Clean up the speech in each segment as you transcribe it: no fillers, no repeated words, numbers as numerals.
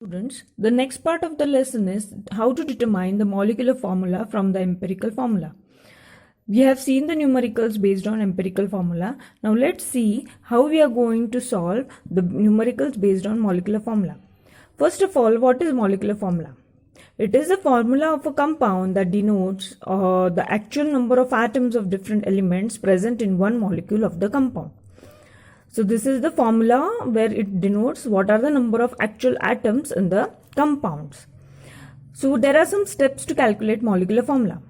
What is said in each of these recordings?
Students, the next part of the lesson is how to determine the molecular formula from the empirical formula. We have seen the numericals based on empirical formula. Now let's see how we are going to solve the numericals based on molecular formula. First of all, what is molecular formula? It is a formula of a compound that denotes the actual number of atoms of different elements present in one molecule of the compound. So this is the formula where it denotes what are the number of actual atoms in the compounds. So there are some steps to calculate molecular formula.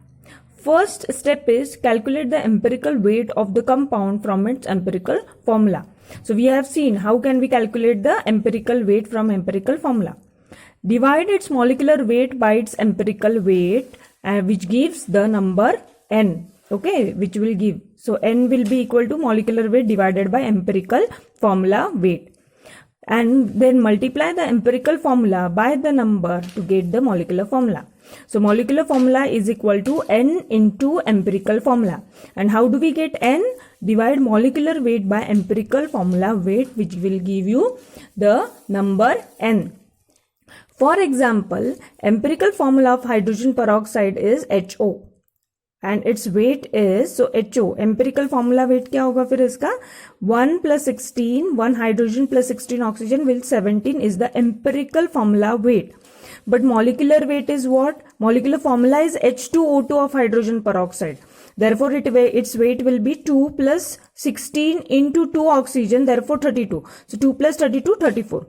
First step is calculate the empirical weight of the compound from its empirical formula. So we have seen how can we calculate the empirical weight from empirical formula. Divide its molecular weight by its empirical weight which gives the number n. Okay, which will give. So n will be equal to molecular weight divided by empirical formula weight. And then multiply the empirical formula by the number to get the molecular formula. So molecular formula is equal to n into empirical formula. And how do we get n? Divide molecular weight by empirical formula weight, which will give you the number n. For example, empirical formula of hydrogen peroxide is HO. And its weight is, so HO, empirical formula weight क्या होगा फिर इसका 1 plus 16, 1 hydrogen plus 16 oxygen will 17 is the empirical formula weight. But molecular weight is what? Molecular formula is H2O2 of hydrogen peroxide. Therefore, its weight will be 2 plus 16 into 2 oxygen, therefore 32. So 2 plus 32, 34.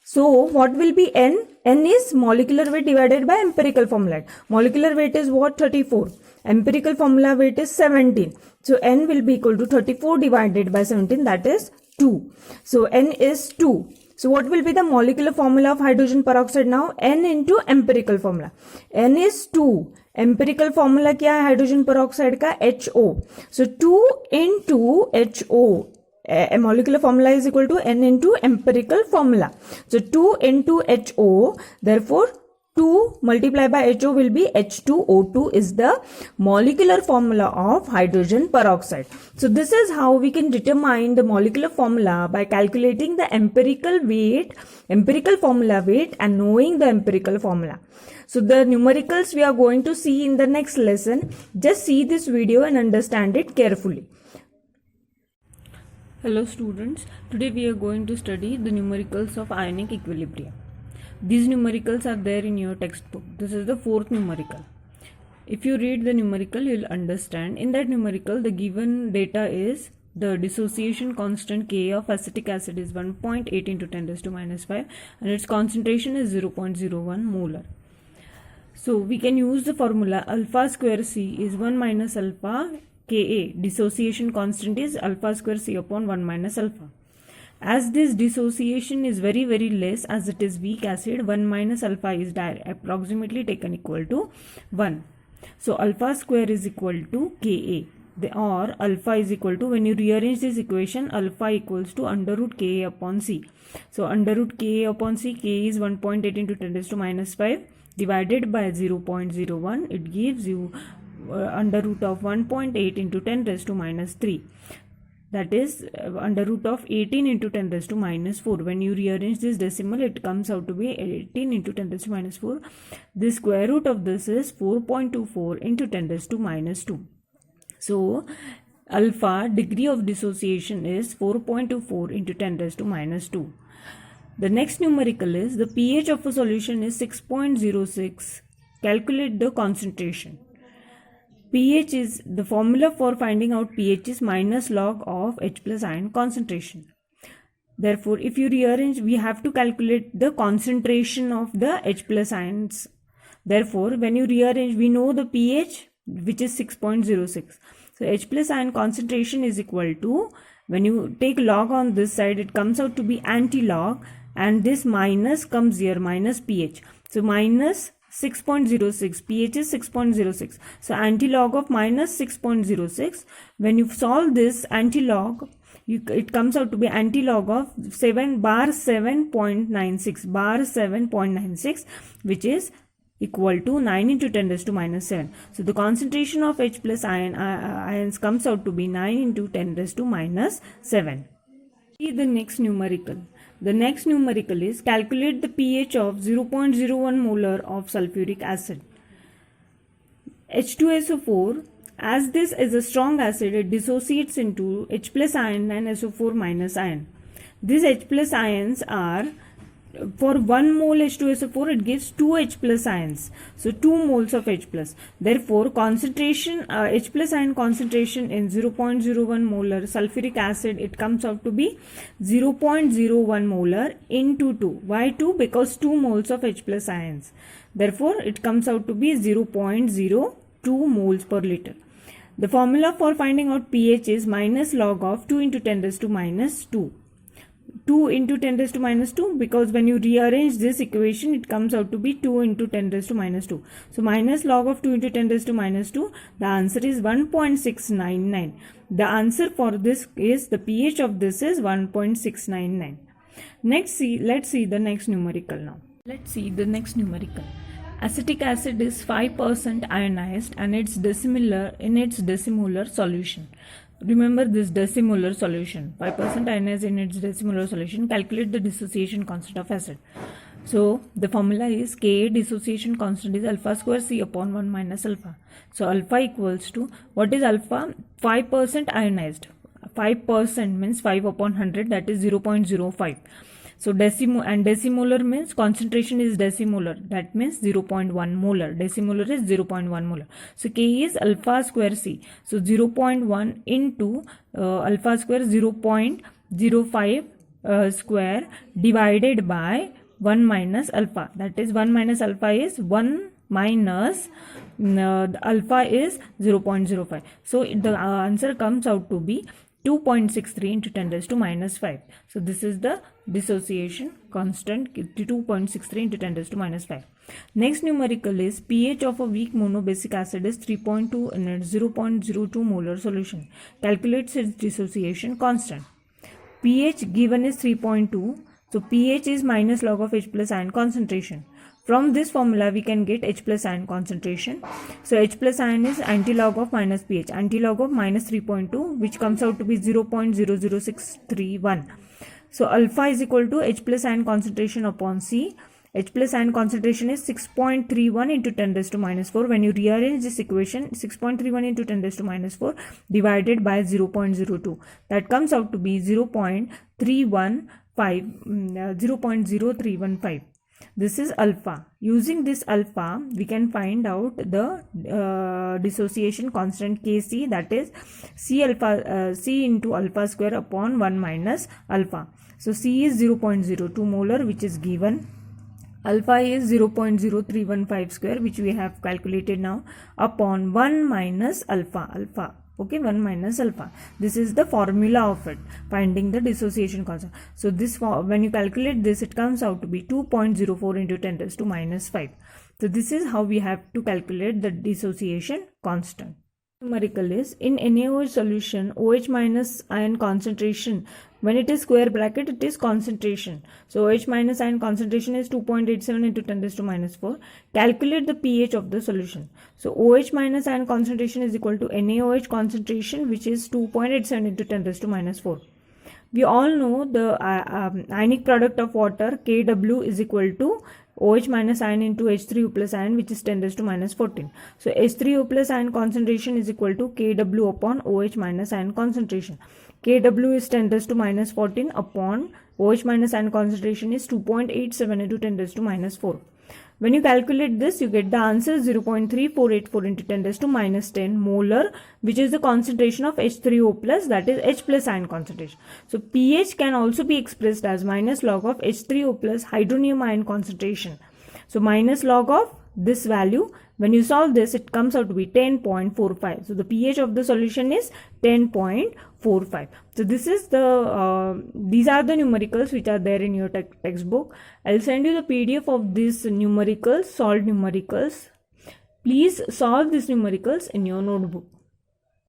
So what will be n? N is molecular weight divided by empirical formula. Molecular weight is what? 34. Empirical formula weight is 17. So n will be equal to 34 divided by 17, that is 2. So n is 2. So what will be the molecular formula of hydrogen peroxide now? N into empirical formula. N is 2. Empirical formula क्या है hydrogen peroxide का? HO. So 2 into HO. Molecular formula is equal to n into empirical formula. So 2 into HO, therefore 2 multiplied by HO will be H2O2 is the molecular formula of hydrogen peroxide. So this is how we can determine the molecular formula by calculating the empirical weight, empirical formula weight and knowing the empirical formula. So the numericals we are going to see in the next lesson. Just see this video and understand it carefully. Hello students, today we are going to study the numericals of ionic equilibrium. These numericals are there in your textbook. This is the fourth numerical. If you read the numerical, you will understand. In that numerical, the given data is the dissociation constant Ka of acetic acid is 1.8 into 10 raised to minus 5 and its concentration is 0.01 molar. So we can use the formula alpha square C is 1 minus alpha Ka. Dissociation constant is alpha square C upon 1 minus alpha. As this dissociation is very less, as it is weak acid, 1 minus alpha is approximately taken equal to 1. So alpha square is equal to Ka. Or alpha is equal to, when you rearrange this equation, alpha equals to under root Ka upon C. So under root Ka upon C, K is 1.8 into 10 raised to minus 5 divided by 0.01. It gives you under root of 1.8 into 10 raised to minus 3. That is under root of 18 into 10 raised to minus 4. When you rearrange this decimal, it comes out to be 18 into 10 raised to minus 4. The square root of this is 4.24 into 10 raised to minus 2. So alpha degree of dissociation is 4.24 into 10 raised to minus 2. The next numerical is the pH of a solution is 6.06. Calculate the concentration. pH is the formula for finding out pH is minus log of H plus ion concentration. Therefore, if you rearrange, we have to calculate the concentration of the H plus ions. Therefore, when you rearrange, we know the pH, which is 6.06. So H plus ion concentration is equal to, when you take log on this side, it comes out to be anti-log, and this minus comes here, minus pH. So minus 6.06, pH is 6.06. So anti-log of minus 6.06. When you solve this anti-log, it comes out to be anti-log of 7.96, which is equal to 9 into 10 raised to minus 7. So the concentration of H plus ions comes out to be 9 into 10 raised to minus 7. See the next numerical. The next numerical is calculate the pH of 0.01 molar of sulfuric acid. H2SO4, as this is a strong acid, it dissociates into H plus ion and SO4 minus ion. These H plus ions are, for 1 mole H2SO4 it gives 2 H plus ions, so 2 moles of H plus. Therefore concentration, H plus ion concentration in 0.01 molar sulfuric acid, it comes out to be 0.01 molar into 2. Why 2? Because 2 moles of H plus ions. Therefore it comes out to be 0.02 moles per liter. The formula for finding out pH is minus log of 2 into 10 raised to minus 2. 2 into 10 raised to minus 2, because when you rearrange this equation it comes out to be 2 into 10 raised to minus 2. So minus log of 2 into 10 raised to minus 2, the answer is 1.699. The answer for this is, the pH of this is 1.699. Next, let's see the next numerical now. Let's see the next numerical. Acetic acid is 5% ionized and it's decimolar in its decimolar solution. Remember this decimolar solution, 5% ionized in its decimolar solution. Calculate the dissociation constant of acid. So the formula is Ka dissociation constant is alpha square C upon 1 minus alpha. So alpha equals to, what is alpha? 5% ionized. 5% means 5 upon 100, that is 0.05. So decimolar means concentration is decimolar, that means 0.1 molar. Decimolar is 0.1 molar. So K is alpha square C. So 0.1 into alpha square 0.05 square divided by 1 minus alpha. That is 1 minus alpha is 1 minus alpha is 0.05. So the answer comes out to be 2.63 into 10 raised to minus 5. So this is the dissociation constant, 2.63 into 10 raised to minus 5. Next numerical is pH of a weak monobasic acid is 3.2 in its 0.02 molar solution. Calculates its dissociation constant. pH given is 3.2. So pH is minus log of H plus ion concentration. From this formula we can get H plus ion concentration. So H plus ion is antilog of minus pH, antilog of minus 3.2, which comes out to be 0.00631. So alpha is equal to H plus ion concentration upon C. H plus ion concentration is 6.31 into 10 raised to minus 4. When you rearrange this equation, 6.31 into 10 raised to minus 4 divided by 0.02. That comes out to be 0.0315. This is alpha. Using this alpha, we can find out the dissociation constant Kc, that is C into alpha square upon 1 minus alpha. So C is 0.02 molar, which is given. Alpha is 0.0315 square, which we have calculated now, upon 1 minus alpha. Okay, 1 minus alpha. This is the formula of it, finding the dissociation constant. So this, when you calculate this, it comes out to be 2.04 into 10 raised to minus 5. So this is how we have to calculate the dissociation constant. Numerical is, in NaOH solution, OH minus ion concentration, when it is square bracket, it is concentration. So OH minus ion concentration is 2.87 into 10 raised to minus 4. Calculate the pH of the solution. So OH minus ion concentration is equal to NaOH concentration, which is 2.87 into 10 raised to minus 4. We all know the ionic product of water, Kw, is equal to OH minus ion into H3O plus ion, which is 10 raised to minus 14. So H3O plus ion concentration is equal to Kw upon OH minus ion concentration. Kw is 10 raised to minus 14 upon OH minus ion concentration is 2.87 into 10 raised to minus 4. When you calculate this, you get the answer 0.3484 into 10 raised to minus 10 molar, which is the concentration of H3O plus, that is H plus ion concentration. So pH can also be expressed as minus log of H3O plus hydronium ion concentration. So minus log of this value, when you solve this, it comes out to be 10.45. So the pH of the solution is 10.45. So this is the these are the numericals which are there in your textbook. I'll send you the PDF of these numericals, solved numericals. Please solve these numericals in your notebook.